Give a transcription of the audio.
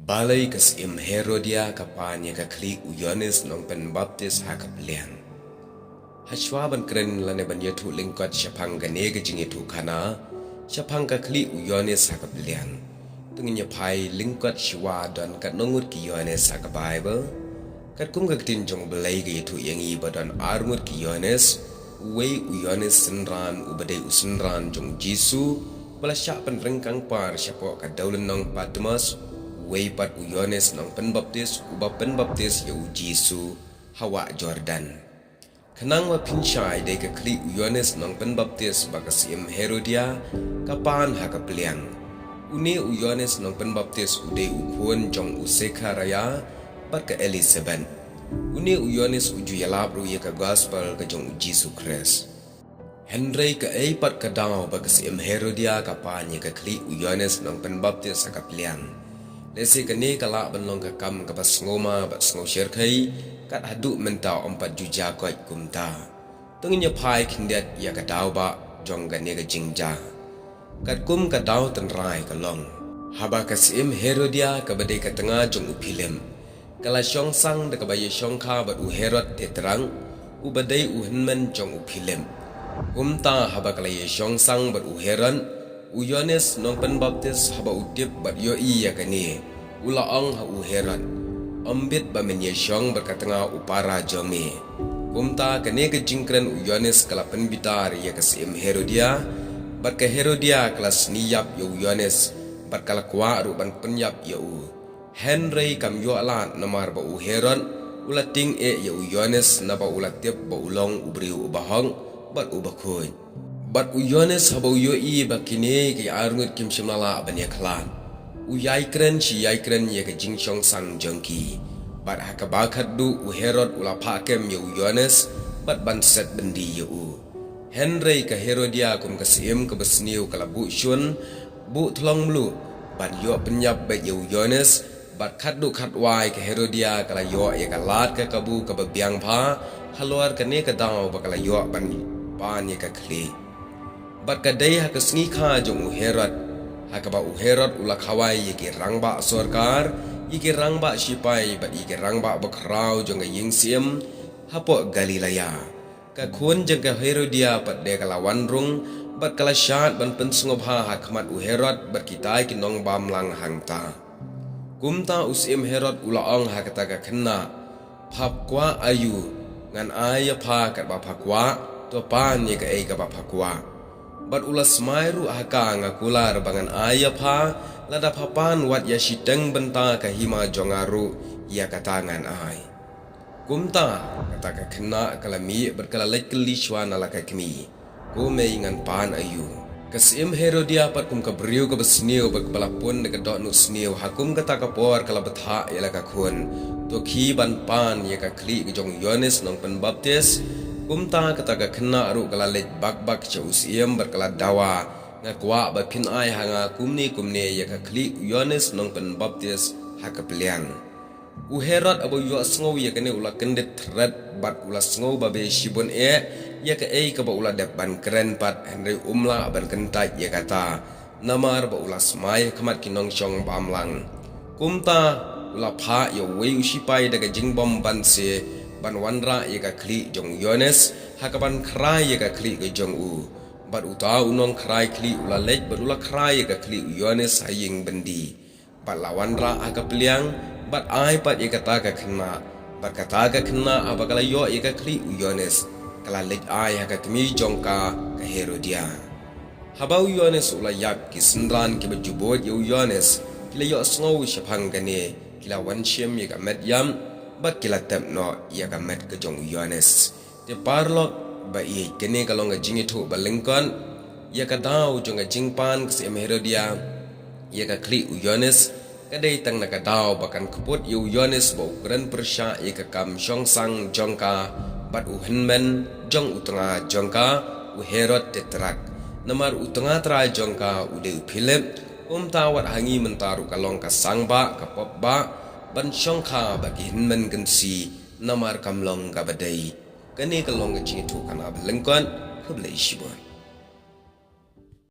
Balay kas im Herodia kapanya ka kli uyonis nong pen baptis hakaplian. Hashwa ban kren lane ban yetu lingkot syapang gane ke jingitu kana syapang ka kli uyonis hakaplian. Tungnya pai lingkot shwa dan kat nongut ki yones haka Bible. Kat kum ka tin jong belai ke yetu yangi badan armut ki yones wei uyonis senran ubadai usenran jong Jisu bala syak pen rengkang par syapok ka daulen nong Patmos. Wei pat uyones nang penbaptis uba penbaptis ya Jisu hawa Jordan. Kenang wa pinsyai dai ka kli uyones nang penbaptis bakasim Herodia kapan haka peliang. Uni uyones nang penbaptis udai ukun jong useka raya pat ka Elizabeth. Uni uyones uju yalabru ya ka gospel ka jong Jisu Kris. Henry ka pat ka daw bakasim Herodia kapan ya ka kli uyones nang penbaptis haka peliang. Lesi kini kala benlong ke kam ke pas ngoma bas ngosir kai kat haduk mentau 4 juja koi kumta. Tungnya pai kindet ya ka dau ba jong gane ke jingja. Kat kum ka dau tenrai ke long. Haba kasim Herodia ke badai ke tengah jong upilim. Kala syong sang de ke bayi syong ka bat u Herod te terang u badai u henmen jong upilim. Kumta haba kala ye syong sang bat u Herod uyones nong penbaptis haba udip bat yoi ya kani ulaang ha u Herod ambit ba menyesyong berkatengah upara jome kumta kani ke jingkren uyones kala penbitar ya kasim Herodia bat ke Herodia kelas niyap ya uyones bat kala kwa ru ban penyap ya u Henry kam yo alat namar ba u Herod ulating ya uyones na ba ulatip ba ulong ubriu ubahang bat ubakhoy. Bat uyones haba uyoi bakine ke arngut kim shimala abanya klan. Uyai kren shi yai kren ye ke jingshong sang jongki. Bat hakabakat du u Herod ula pakem ye uyones bat banset bendi ye u. Henry ke Herodia kum kasim ke besniu kala bu shun bu tolong melu bat yo penyap bet ye uyones bat kadu katwai ke Herodia kala yo ye kalat ke kabu ke bebiang pa haluar kene ke dau bakala yo ban pan ye ke kli. Bat kadai haka sengi ka jong u Herod haka ba u Herod ula kawai yeke rangba sorkar yeke rangba sipai bat yeke rangba bakrau jong ga yingsiem hapo Galilea ka kun jeng ka Herodia pat de kala wanrung bat kala syat ban pensungop ha hakmat u Herod bat kitai kinong bam lang hangta kumta usim Herod ula ong hakata ka kena phap kwa ayu ngan aya pha kat ba phakwa to pan ye ka ei ka ba phakwa. Bat ulas mairu haka ngakular bangan ayapha lada papan wat ya sideng benta ka hima jongaru ya katangan ai. Kumta kata ka kena kalami berkala lek kelishwa nalaka kemi. Kume ingan pan ayu. Kasim Herodia pat kum ka briu ka besniu bak balapun de dot nu sniu hakum kata ka por kala betha ya laka kun. To ki ban pan ya ka kli jong Yohanes nong penbaptis. Kumta kata ka kena ru kala lej bak cha usiem berkala dawa ngakwa ba pin ai hanga kumne ya ka kli Yohanes nong penbaptis haka peliang. U Herod abu yo sngow ya kene ula kendet thret bat ula sngow ba be shibon ya ka ka ba ula dep ban keren pat Henry umla ban kentai ya kata namar ba ula smai khamat kinong chong bamlang. Kumta ula pha yo wei usipai daga jingbom ban se ban wanra ye ka kli jong Yohanes hakaban krai ye ka kli ke jong u bat uta unong krai kli ula lej bat ula krai ye ka kli Yohanes haying bendi bat lawanra aka peliang bat ai pat ye kata ka kena bat kata ka kena abakala yo ye ka kli Yohanes kala lej ai haka kemi jong ka Herodia habau Yohanes ula yap ki sendran ki bejubot ye Yohanes kila yo sngow syapang gane kila wanshim ye ka medyam bat kila tep no ya ka met ke jong Yohanes te parlok ba ye kene kalong ga jingitu ba lingkon ya ka daw jong ga jingpan ke Herodia ya ka kli Yohanes kadai tang na ka daw bakan kuput yu Yohanes ba ukran persya ya ka kam syong sang jongka bat u henmen jong utanga jongka u Herod tetrak namar utanga tra jongka u de Philip tawat hangi mentaru kalong ka sangba ka popba ban syongka bagi hinmen gensi namar kamlong kabadai kani kalong jingitu kana belengkon keblai shibon.